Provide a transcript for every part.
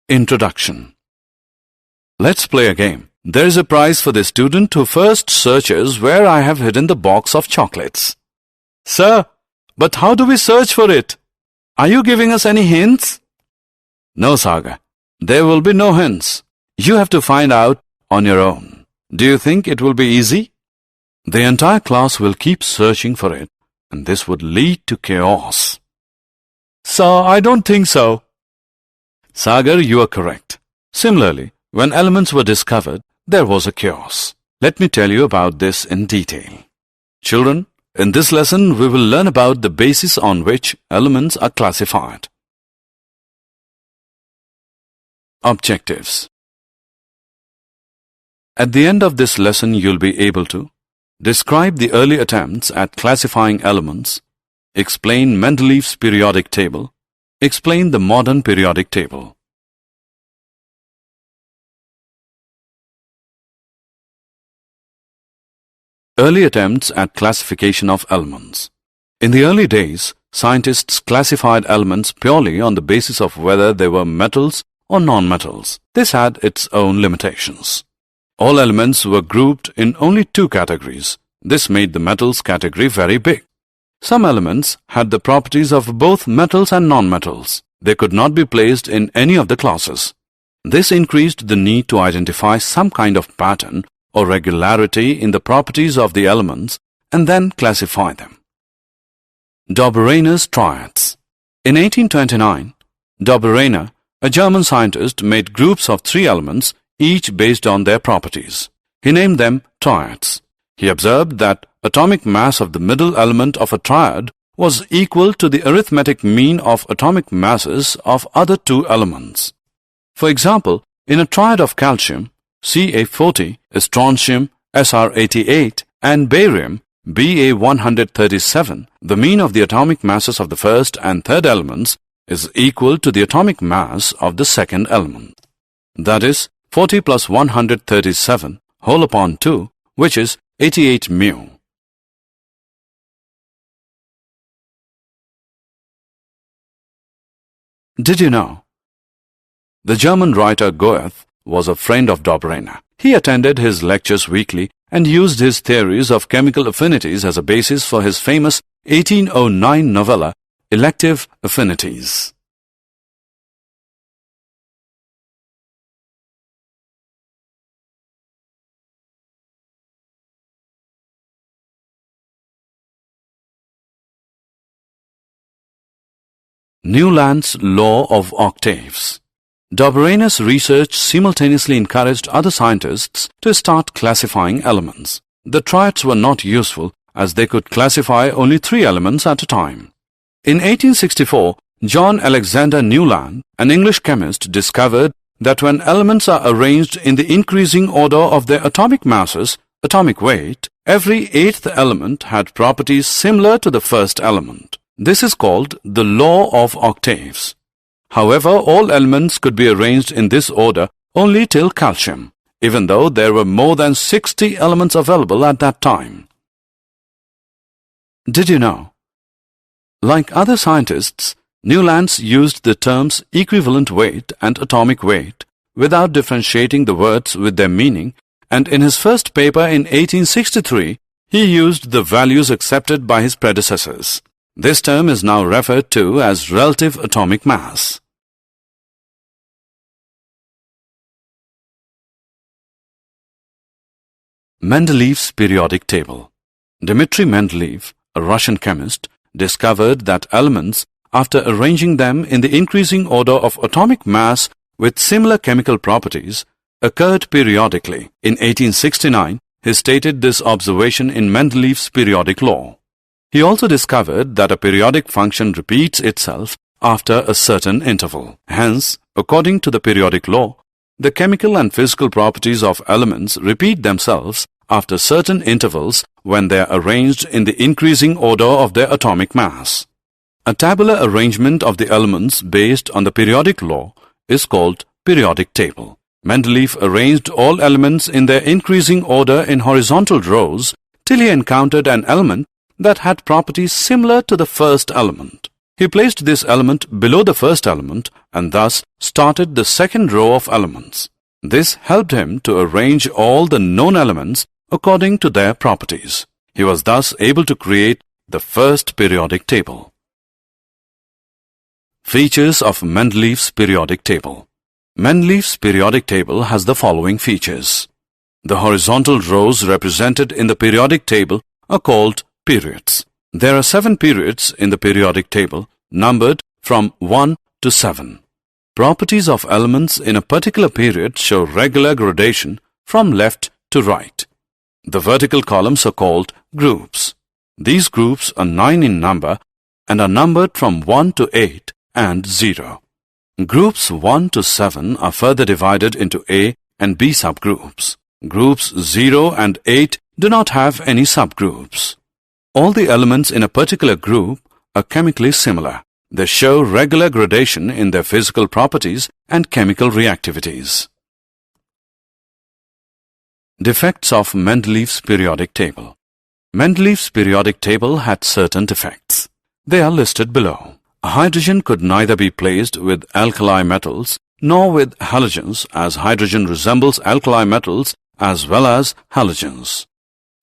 Introduction. Let's play a game. There is a prize for the student who first searches where I have hidden the box of chocolates. Sir, but how do we search for it? Are you giving us any hints? No, Sagar. There will be no hints. You have to find out on your own. Do you think it will be easy? The entire class will keep searching for it, and this would lead to chaos. Sir, I don't think so. Sagar, you are correct. Similarly, when elements were discovered, there was a chaos. Let me tell you about this in detail. Children, in this lesson, we will learn about the basis on which elements are classified. Objectives. At the end of this lesson, you'll be able to describe the early attempts at classifying elements, explain Mendeleev's periodic table, explain the modern periodic table. Early attempts at classification of elements. In the early days, scientists classified elements purely on the basis of whether they were metals or non-metals. This had its own limitations. All elements were grouped in only two categories. This made the metals category very big. Some elements had the properties of both metals and non-metals. They could not be placed in any of the classes. This increased the need to identify some kind of pattern or regularity in the properties of the elements and then classify them. Dobereiner's triads. In 1829, Dobereiner, a German scientist, made groups of 3 elements, each based on their properties. He named them triads. He observed that atomic mass of the middle element of a triad was equal to the arithmetic mean of atomic masses of other 2 elements. For example, in a triad of calcium, Ca40, strontium, Sr88, and barium, Ba137, the mean of the atomic masses of the first and third elements is equal to the atomic mass of the second element. That is, 40 plus 137 whole upon 2, which is 88 mu. Did you know? The German writer Goethe was a friend of Dobereiner. He attended his lectures weekly and used his theories of chemical affinities as a basis for his famous 1809 novella, Elective Affinities. Newland's Law of Octaves. Dobereiner's research simultaneously encouraged other scientists to start classifying elements. The triads were not useful as they could classify only 3 elements at a time. In 1864, John Alexander Newland, an English chemist, discovered that when elements are arranged in the increasing order of their atomic masses, atomic weight, every 8th element had properties similar to the first element. This is called the law of octaves. However, all elements could be arranged in this order only till calcium, even though there were more than 60 elements available at that time. Did you know? Like other scientists, Newland used the terms equivalent weight and atomic weight without differentiating the words with their meaning, and in his first paper in 1863, he used the values accepted by his predecessors. This term is now referred to as relative atomic mass. Mendeleev's periodic table. Dmitry Mendeleev, a Russian chemist, discovered that elements, after arranging them in the increasing order of atomic mass with similar chemical properties, occurred periodically. In 1869, he stated this observation in Mendeleev's periodic law. He also discovered that a periodic function repeats itself after a certain interval. Hence, according to the periodic law, the chemical and physical properties of elements repeat themselves after certain intervals when they are arranged in the increasing order of their atomic mass. A tabular arrangement of the elements based on the periodic law is called periodic table. Mendeleev arranged all elements in their increasing order in horizontal rows till he encountered an element that had properties similar to the first element. He placed this element below the first element and thus started the second row of elements. This helped him to arrange all the known elements according to their properties. He was thus able to create the first periodic table. Features of Mendeleev's periodic table. Mendeleev's periodic table has the following features. The horizontal rows represented in the periodic table are called periods. There are 7 periods in the periodic table, numbered from 1 to 7. Properties of elements in a particular period show regular gradation from left to right. The vertical columns are called groups. These groups are 9 in number and are numbered from 1 to 8 and 0. Groups 1 to 7 are further divided into A and B subgroups. Groups 0 and 8 do not have any subgroups. All the elements in a particular group are chemically similar. They show regular gradation in their physical properties and chemical reactivities. Defects of Mendeleev's periodic table. Mendeleev's periodic table had certain defects. They are listed below. Hydrogen could neither be placed with alkali metals nor with halogens, as hydrogen resembles alkali metals as well as halogens.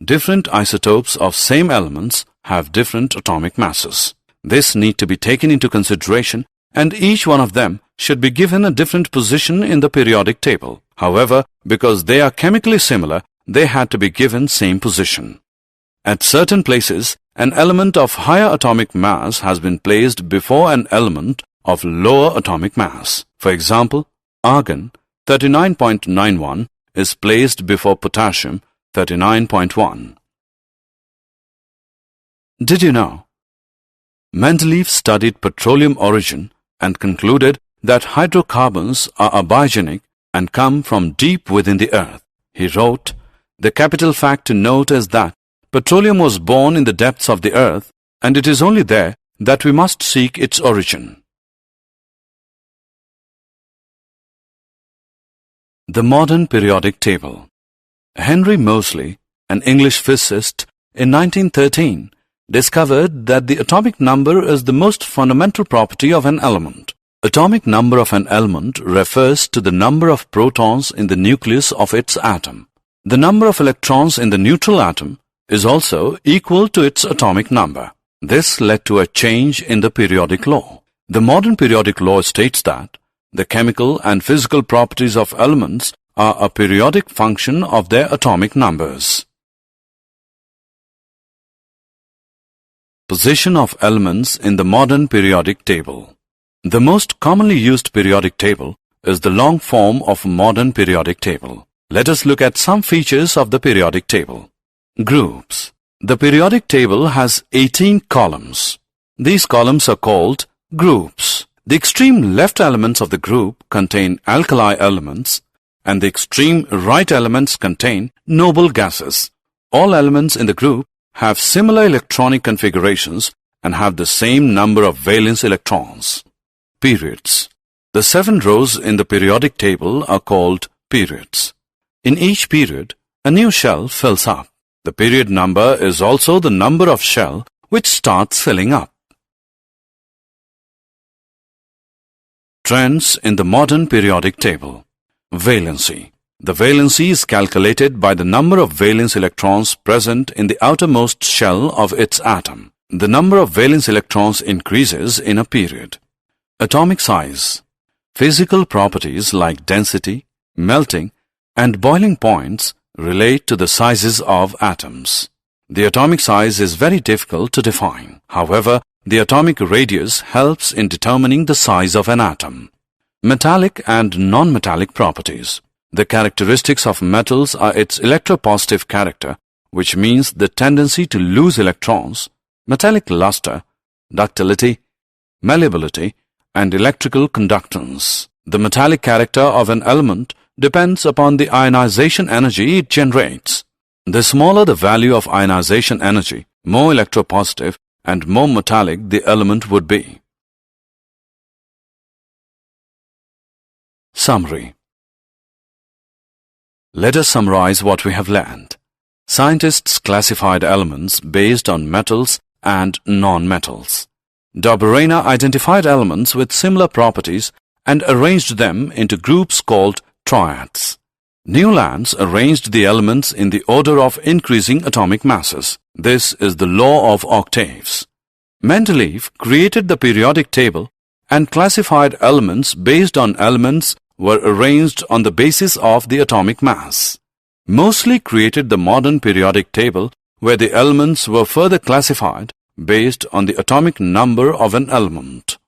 Different isotopes of same elements have different atomic masses. This need to be taken into consideration, and each one of them should be given a different position in the periodic table. However, because they are chemically similar, they had to be given same position. At certain places, an element of higher atomic mass has been placed before an element of lower atomic mass. For example, argon 39.91 is placed before potassium 39.1. Did you know? Mendeleev studied petroleum origin and concluded that hydrocarbons are abiogenic and come from deep within the earth. He wrote, "The capital fact to note is that petroleum was born in the depths of the earth, and it is only there that we must seek its origin." The modern periodic table. Henry Moseley, an English physicist, in 1913, discovered that the atomic number is the most fundamental property of an element. Atomic number of an element refers to the number of protons in the nucleus of its atom. The number of electrons in the neutral atom is also equal to its atomic number. This led to a change in the periodic law. The modern periodic law states that the chemical and physical properties of elements are a periodic function of their atomic numbers. Position of elements in the modern periodic table. The most commonly used periodic table is the long form of modern periodic table. Let us look at some features of the periodic table. Groups. The periodic table has 18 columns. These columns are called groups. The extreme left elements of the group contain alkali elements, and the extreme right elements contain noble gases. All elements in the group have similar electronic configurations and have the same number of valence electrons. Periods. The 7 rows in the periodic table are called periods. In each period, a new shell fills up. The period number is also the number of shell which starts filling up. Trends in the modern periodic table. Valency. The valency is calculated by the number of valence electrons present in the outermost shell of its atom. The number of valence electrons increases in a period. Atomic size. Physical properties like density, melting, and boiling points relate to the sizes of atoms. The atomic size is very difficult to define. However, the atomic radius helps in determining the size of an atom. Metallic and non-metallic properties. The characteristics of metals are its electropositive character, which means the tendency to lose electrons, metallic luster, ductility, malleability, and electrical conductance. The metallic character of an element depends upon the ionization energy it generates. The smaller the value of ionization energy, more electropositive and more metallic the element would be. Summary. Let us summarize what we have learned. Scientists classified elements based on metals and non-metals. Dobereiner identified elements with similar properties and arranged them into groups called triads. Newlands arranged the elements in the order of increasing atomic masses. This is the law of octaves. Mendeleev created the periodic table and classified elements based on elements were arranged on the basis of the atomic mass. Moseley created the modern periodic table where the elements were further classified based on the atomic number of an element.